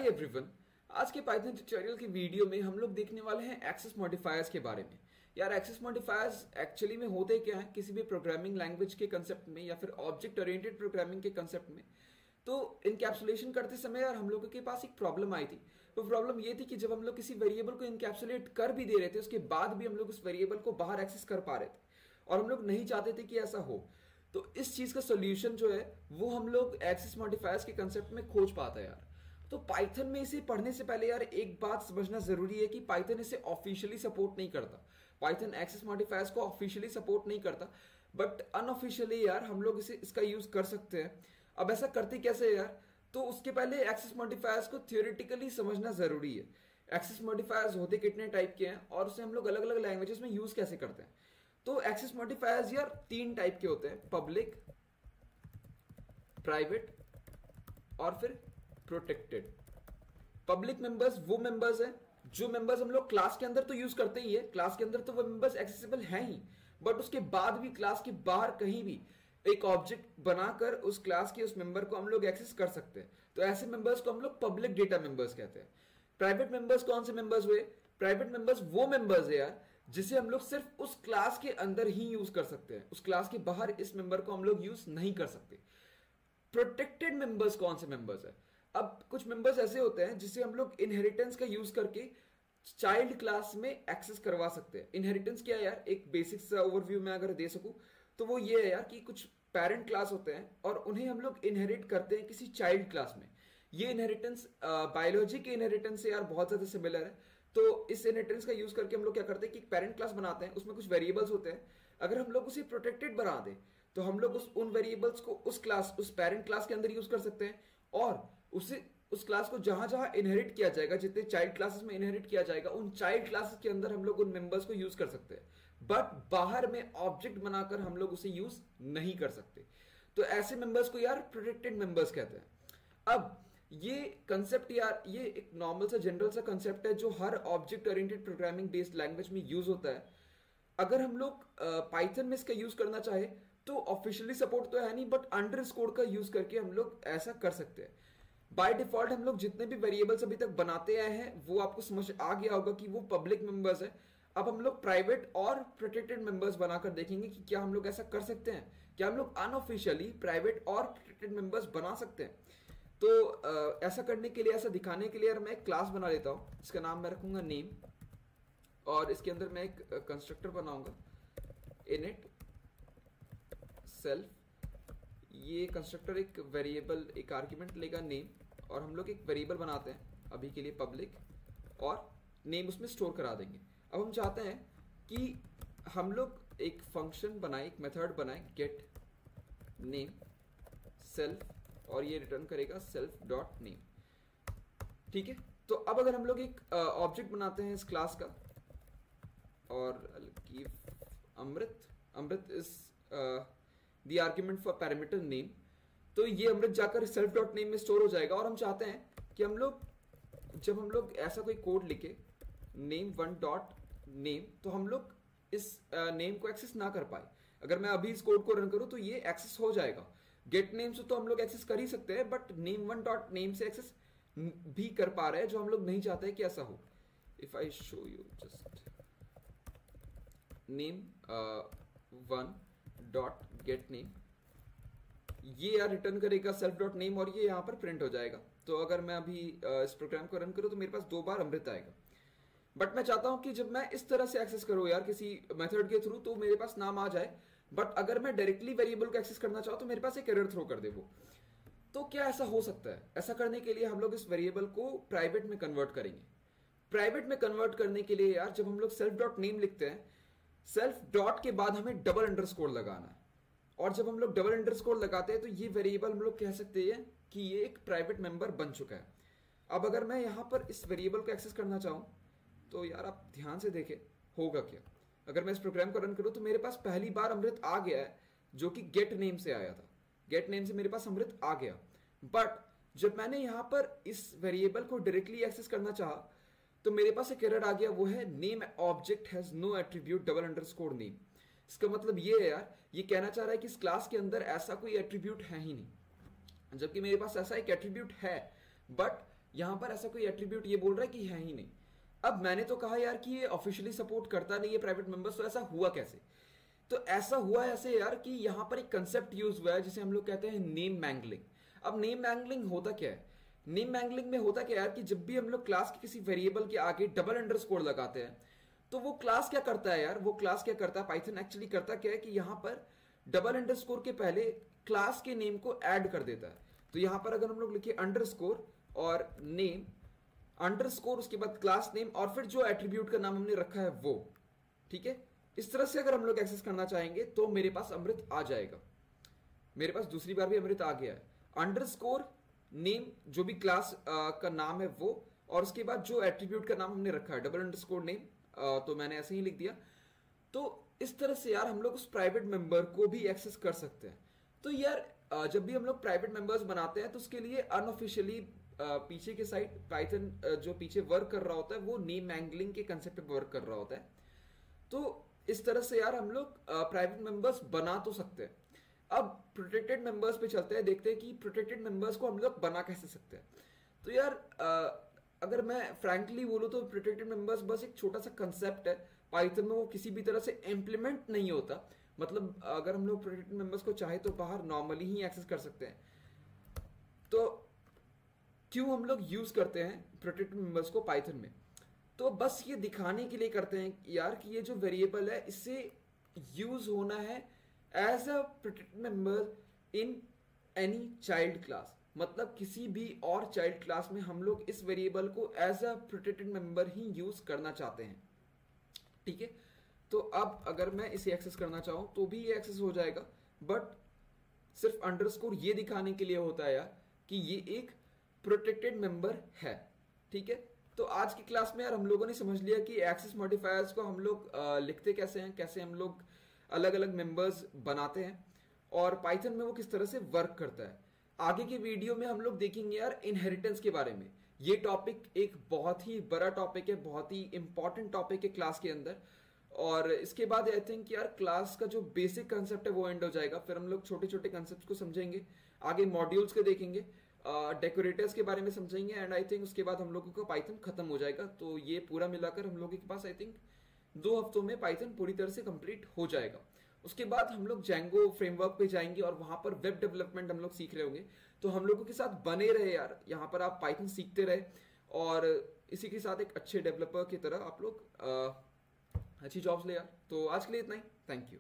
Hi everyone. आज के Python tutorial की वीडियो में हम लोग देखने वाले हैं एक्सेस मॉडिफायर्स के बारे में। यार एक्सेस मॉडिफायर्स एक्चुअली में होते क्या हैं किसी भी प्रोग्रामिंग लैंग्वेज के कंसेप्ट में या फिर ऑब्जेक्ट ओरिएंटेड प्रोग्रामिंग के कंसेप्ट में। तो इनकैप्सुलेशन करते समय यार हम लोगों के पास एक प्रॉब्लम आई थी। वो प्रॉब्लम ये थी कि जब हम लोग किसी वेरिएबल को इनकैप्सुलेट कर भी दे रहे थे उसके बाद भी हम लोग उस वेरिएबल को बाहर एक्सेस कर पा रहे थे और हम लोग नहीं चाहते थे कि ऐसा हो। तो इस चीज का सोल्यूशन जो है वो हम लोग एक्सेस मॉडिफायर्स के कंसेप्ट में खोज पाते हैं यार। तो पाइथन में इसे पढ़ने से पहले यार एक बात समझना जरूरी है कि पाइथन इसे ऑफिशियली सपोर्ट नहीं करता। पाइथन एक्सेस मॉडिफायर्स को ऑफिशियली सपोर्ट नहीं करता, बट अनऑफिशियली यार हम लोग इसका यूज कर सकते हैं। अब ऐसा करते कैसे यार, तो उसके पहले एक्सेस मॉडिफायर्स को थियोरेटिकली समझना जरूरी है। एक्सेस मॉडिफायर्स होते कितने टाइप के हैं और उसे हम लोग अलग अलग लैंग्वेजेस में यूज कैसे करते हैं। तो एक्सेस मॉडिफायर्स यार तीन टाइप के होते हैं, पब्लिक, प्राइवेट और फिर प्रोटेक्टेड। पब्लिक मेंबर्स वो मेंबर्स हैं जो मेंबर्स हम लोग क्लास के अंदर तो यूज करते ही है, क्लास के अंदर तो वो मेंबर्स एक्सेसिबल हैं ही, बट उसके बाद भी क्लास के बाहर कहीं भी एक ऑब्जेक्ट बनाकर उस क्लास के उस मेंबर को हम लोग एक्सेस कर सकते हैं। तो ऐसे मेंबर्स को हम लोग पब्लिक डेटा मेंबर्स कहते हैं। प्राइवेट मेंबर्स कौन से मेंबर्स हुए? प्राइवेट मेंबर्स वो मेंबर्स है यार जिसे हम लोग सिर्फ उस क्लास के अंदर ही यूज कर सकते हैं, उस क्लास के बाहर इस मेंबर को हम लोग यूज नहीं कर सकते। प्रोटेक्टेड मेंबर्स कौन से मेंबर्स है? अब कुछ मेंबर्स ऐसे होते हैं जिसे हम लोग इनहेरिटेंस का यूज करके चाइल्ड क्लास में एक्सेस करवा सकते हैं। इनहेरिटेंस क्या है यार, एक बेसिक सा ओवरव्यू में अगर दे सकूं तो वो ये है यार कि कुछ पेरेंट क्लास होते हैं और उन्हें हम लोग इनहेरिट करते हैं किसी चाइल्ड क्लास में। ये इनहेरिटेंस बायोलॉजी के इनहेरिटेंस से यार बहुत ज्यादा सिमिलर है। तो इस इनहेरिटेंस का यूज करके हम लोग क्या करते हैं कि पेरेंट क्लास बनाते हैं, उसमें कुछ वेरिएबल्स होते हैं। अगर हम लोग उसे प्रोटेक्टेड बना दें तो हम लोग उन वेरिएबल्स को उस पेरेंट क्लास के अंदर यूज कर सकते हैं और उस क्लास को जहां जहां इनहेरिट किया जाएगा, जितने चाइल्ड क्लासेस में इनहेरिट किया जाएगा उन चाइल्ड क्लासेस के अंदर हम लोग उन मेंबर्स को यूज कर सकते हैं। बट बाहर में ऑब्जेक्ट बनाकर हम लोग उसे यूज नहीं कर सकते। तो ऐसे मेंबर्स को यार प्रोटेक्टेड मेंबर्स कहते हैं। अब ये कंसेप्ट यार ये एक नॉर्मल सा जनरल सा कंसेप्ट है जो हर object oriented programming based language में यूज होता है। अगर हम लोग पाइथन में इसका यूज करना चाहे तो ऑफिशियली सपोर्ट तो है नहीं, बट अंडरस्कोर का यूज करके हम लोग ऐसा कर सकते हैं। बाय डिफॉल्ट हम लोग जितने भी वेरिएबल्स अभी तक बनाते आए हैं वो आपको समझ आ गया होगा कि वो पब्लिक मेंबर्स है। अब हम लोग प्राइवेट और प्रोटेक्टेड मेंबर्स बनाकर देखेंगे कि क्या हम लोग ऐसा कर सकते हैं, क्या हम लोग अनऑफिशियली प्राइवेट और प्रोटेक्टेड मेंबर्स बना सकते हैं। तो ऐसा करने के लिए, ऐसा दिखाने के लिए यार मैं एक क्लास बना लेता हूं। इसका नाम मैं रखूंगा नेम और इसके अंदर मैं एक कंस्ट्रक्टर बनाऊंगा इनिट सेल्फ। ये कंस्ट्रक्टर एक वेरिएबल, एक आर्ग्यूमेंट लेगा नेम और हम लोग एक वेरिएबल बनाते हैं अभी के लिए पब्लिक और नेम उसमें स्टोर करा देंगे। अब हम चाहते हैं कि हम लोग एक फंक्शन बनाए, एक मेथड बनाए गेट नेम सेल्फ और ये रिटर्न करेगा सेल्फ डॉट नेम। ठीक है, तो अब अगर हम लोग एक ऑब्जेक्ट बनाते हैं इस क्लास का और give Amrit is the argument for parameter name, तो ये अमृत जाकर सेल्फ डॉट नेम में स्टोर हो जाएगा। और हम चाहते हैं कि हम लोग जब हम लोग ऐसा कोई कोड लिखे नेम वन डॉट नेम तो हम लोग इस नेम को एक्सेस ना कर पाए। अगर मैं अभी इस कोड को रन करूं तो ये एक्सेस हो जाएगा। गेट नेम से तो हम लोग एक्सेस कर ही सकते हैं, but name one dot name से एक्सेस भी कर पा रहे हैं, जो हम लोग नहीं चाहते कि ऐसा हो। If I show you just name one dot gate name, ये यार रिटर्न करेगा सेल्फ डॉट नेम और ये यहां पर प्रिंट हो जाएगा। तो अगर मैं अभी इस प्रोग्राम को रन करूं तो मेरे पास 2 बार अमृत आएगा। बट मैं चाहता हूं कि जब मैं इस तरह से एक्सेस करूं यार किसी मेथड के थ्रू तो मेरे पास नाम आ जाए, बट अगर मैं डायरेक्टली वेरिएबल को एक्सेस करना चाहूं तो मेरे पास एक एरर थ्रो कर दे वो। तो क्या ऐसा हो सकता है? ऐसा करने के लिए हम लोग इस वेरिएबल को प्राइवेट में कन्वर्ट करेंगे। प्राइवेट में कन्वर्ट करने के लिए यार जब हम लोग सेल्फ डॉट नेम लिखते हैं, सेल्फ डॉट के बाद हमें डबल अंडरस्कोर लगाना है और जब हम लोग डबल अंडरस्कोर लगाते हैं तो ये वेरिएबल हम लोग कह सकते हैं कि ये एक प्राइवेट मेंबर बन चुका है। अब अगर मैं यहां पर इस वेरिएबल को एक्सेस करना चाहूं तो यार आप ध्यान से देखें होगा क्या। अगर मैं इस प्रोग्राम को रन करूं तो मेरे पास पहली बार अमृत आ गया है जो कि गेट नेम से आया था। गेट नेम से मेरे पास अमृत आ गया, बट जब मैंने यहां पर इस वेरिएबल को डायरेक्टली एक्सेस करना चाहा तो मेरे पास एक एरर आ गया, वो है name object has no attribute double underscore name. इसका मतलब ये है यार, ये कहना चाह रहा है कि इस क्लास के अंदर ऐसा कोई एट्रीब्यूट है ही नहीं, जबकि मेरे पास ऐसा एक एट्रीब्यूट है, बट यहाँ पर ऐसा कोई एट्रीब्यूट ये बोल रहा है कि है ही नहीं। अब मैंने तो कहा यार कि ये ऑफिशियली सपोर्ट करता नहीं है प्राइवेट मेंबर्स, तो ऐसा हुआ कैसे? तो ऐसा हुआ ऐसे यार कि यहाँ पर एक कंसेप्ट यूज हुआ है जिसे हम लोग कहते हैं नेम मैंगलिंग। अब नेम मैंगलिंग होता क्या है? नेम मैंगलिंग में होता क्या है यार कि जब भी हम लोग क्लास के किसी वेरिएबल के आगे डबल अंडरस्कोर लगाते हैं तो वो क्लास क्या करता है यार, वो क्लास क्या करता है, पाइथन एक्चुअली करता क्या है कि यहाँ पर डबल अंडरस्कोर के पहले क्लास के नेम को ऐड कर देता है। तो यहाँ पर अगर हम लोग लिखिए अंडरस्कोर और नेम अंडरस्कोर, उसके बाद क्लास नेम और फिर जो एट्रीब्यूट का नाम हमने रखा है वो, ठीक है। इस तरह से अगर हम लोग एक्सेस करना चाहेंगे तो मेरे पास अमृत आ जाएगा। मेरे पास दूसरी बार भी अमृत आ गया है। अंडरस्कोर नेम जो भी क्लास का नाम है वो, और उसके बाद जो एट्रीब्यूट का नाम हमने रखा है डबल अंडरस्कोर नेम, तो मैंने ऐसे ही लिख दिया। तो इस तरह से यार हम लोग उस प्राइवेट मेंबर को भी एक्सेस कर सकते हैं। तो यार जब भी हम लोग प्राइवेट मेंबर्स बनाते हैं तो उसके लिए अनऑफिशियली पीछे के साइड पाइथन जो पीछे वर्क कर रहा होता है वो नेम मैंगलिंग के कंसेप्ट पे वर्क कर रहा होता है। तो इस तरह से यार हम लोग प्राइवेट मेंबर्स बना तो सकते हैं। अब प्रोटेक्टेड मेंबर्स पे चलते हैं, देखते हैं कि प्रोटेक्टेड मेंबर्स को हम लोग बना कैसे सकते हैं। तो यार अगर मैं फ्रैंकली बोलूँ तो प्रोटेक्टेड मेंबर्स बस एक छोटा सा कंसेप्ट है पाइथन में, वो किसी भी तरह से इम्प्लीमेंट नहीं होता। मतलब अगर हम लोग प्रोटेक्टेड मेंबर्स को चाहे तो बाहर नॉर्मली ही एक्सेस कर सकते हैं। तो क्यों हम लोग यूज करते हैं प्रोटेक्टेड मेंबर्स को पाइथन में? तो बस ये दिखाने के लिए करते हैं यार कि ये जो वेरिएबल है इससे यूज होना है as a protected member in any child class. मतलब किसी भी और चाइल्ड क्लास में हम लोग इस वेरिएबल को एज अ प्रोटेक्टेड मेंबर ही यूज करना चाहते हैं, ठीक है। तो अब अगर मैं इसे एक्सेस करना चाहूं तो भी ये एक्सेस हो जाएगा, बट सिर्फ अंडरस्कोर ये दिखाने के लिए होता है यार कि ये एक प्रोटेक्टेड मेंबर है, ठीक है। तो आज की क्लास में यार हम लोगों ने समझ लिया कि एक्सेस मॉडिफायर्स को हम लोग लिखते कैसे हैं, कैसे हम लोग अलग अलग मेंबर्स बनाते हैं और पाइथन में वो किस तरह से वर्क करता है। आगे की वीडियो में हम लोग देखेंगे यार इनहेरिटेंस के बारे में। ये टॉपिक एक बहुत ही बड़ा टॉपिक है, बहुत ही इंपॉर्टेंट टॉपिक है क्लास के अंदर। और इसके बाद आई थिंक यार क्लास का जो बेसिक कंसेप्ट है वो एंड हो जाएगा। फिर हम लोग छोटे छोटे कंसेप्ट को समझेंगे, आगे मॉड्यूल्स के देखेंगे, डेकोरेटर्स के बारे में समझेंगे, एंड आई थिंक उसके बाद हम लोगों का पाइथन खत्म हो जाएगा। तो ये पूरा मिलाकर हम लोगों के पास आई थिंक 2 हफ्तों में पाइथन पूरी तरह से कंप्लीट हो जाएगा। उसके बाद हम लोग जैंगो फ्रेमवर्क पे जाएंगे और वहां पर वेब डेवलपमेंट हम लोग सीख रहे होंगे। तो हम लोगों के साथ बने रहे यार, यहाँ पर आप पाइथन सीखते रहे और इसी के साथ एक अच्छे डेवलपर की तरह आप लोग अच्छी जॉब्स ले यार। तो आज के लिए इतना ही, थैंक यू।